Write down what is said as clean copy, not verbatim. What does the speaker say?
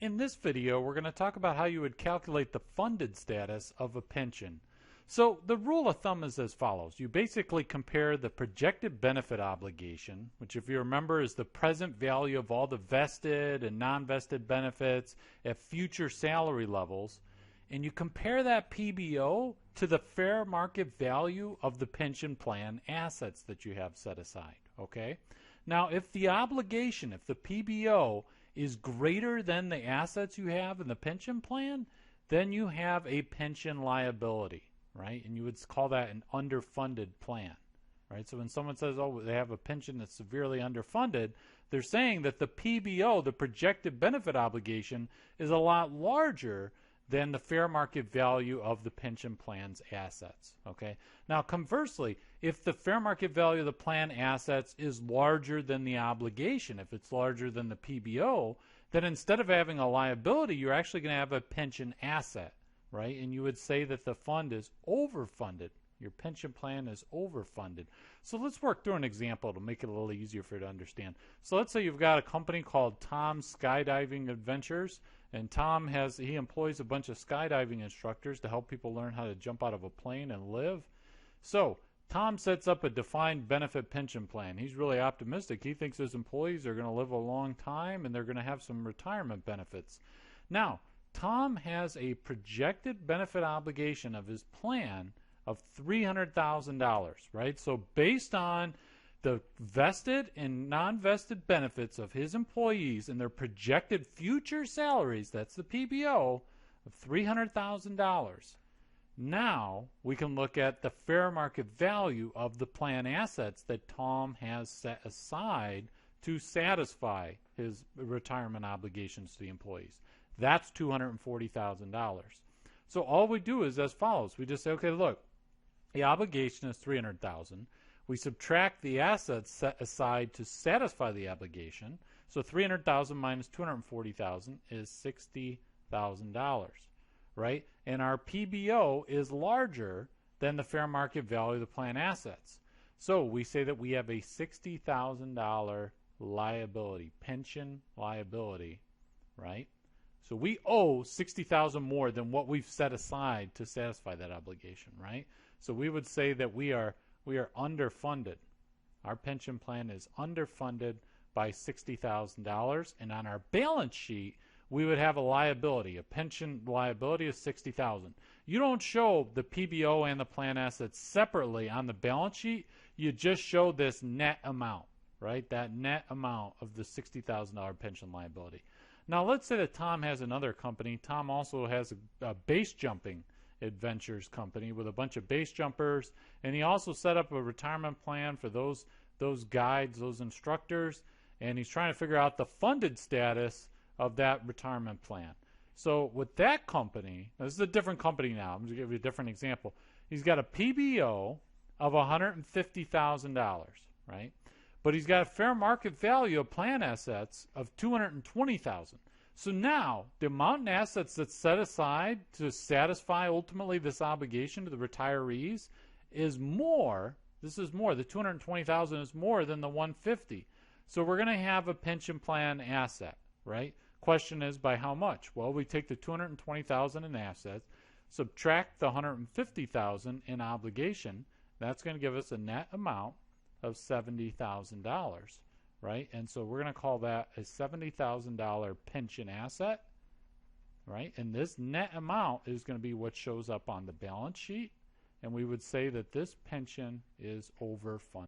In this video, we're going to talk about how you would calculate the funded status of a pension. So the rule of thumb is as follows. You basically compare the projected benefit obligation, which if you remember is the present value of all the vested and non-vested benefits at future salary levels, and you compare that PBO to the fair market value of the pension plan assets that you have set aside. Okay? Now, if the obligation, if the PBO is greater than the assets you have in the pension plan, then you have a pension liability, right? And you would call that an underfunded plan, right? So when someone says, oh, they have a pension that's severely underfunded, they're saying that the PBO, the projected benefit obligation, is a lot larger than the fair market value of the pension plan's assets. Okay. Now, conversely, if the fair market value of the plan assets is larger than the obligation, if it's larger than the PBO, then instead of having a liability, you're actually going to have a pension asset, right? And you would say that the fund is overfunded. Your pension plan is overfunded. So let's work through an example to make it a little easier for you to understand. So let's say you've got a company called Tom's Skydiving Adventures, and Tom he employs a bunch of skydiving instructors to help people learn how to jump out of a plane and live. So Tom sets up a defined benefit pension plan. He's really optimistic. He thinks his employees are going to live a long time and they're going to have some retirement benefits. Now, Tom has a projected benefit obligation of his plan of $300,000, right? So based on the vested and non-vested benefits of his employees and their projected future salaries, that's the PBO, of $300,000. Now we can look at the fair market value of the plan assets that Tom has set aside to satisfy his retirement obligations to the employees. That's $240,000. So all we do is as follows. We just say, okay, look, the obligation is $300,000. We subtract the assets set aside to satisfy the obligation. So $300,000 minus $240,000 is $60,000, right? And our PBO is larger than the fair market value of the plan assets. So we say that we have a $60,000 liability, pension liability, right? So we owe $60,000 more than what we've set aside to satisfy that obligation, right? So we would say that we are underfunded. Our pension plan is underfunded by $60,000, and on our balance sheet we would have a liability, a pension liability of $60,000. You don't show the PBO and the plan assets separately on the balance sheet. You just show this net amount, right? That net amount of the $60,000 pension liability. Now let's say that Tom has another company. Tom also has a base jumping adventures company with a bunch of base jumpers, and he also set up a retirement plan for those guides, those instructors, and he's trying to figure out the funded status of that retirement plan. So with that company, this is a different company now. I'm going to give you a different example. He's got a PBO of $150,000, right? But he's got a fair market value of plan assets of $220,000. So now the amount in assets that's set aside to satisfy ultimately this obligation to the retirees is more. This is more. The $220,000 is more than the $150,000. So we're going to have a pension plan asset, right? Question is by how much? Well, we take the $220,000 in assets, subtract the $150,000 in obligation. That's going to give us a net amount of $70,000, right? And so we're going to call that a $70,000 pension asset, right? And this net amount is going to be what shows up on the balance sheet, and we would say that this pension is overfunded.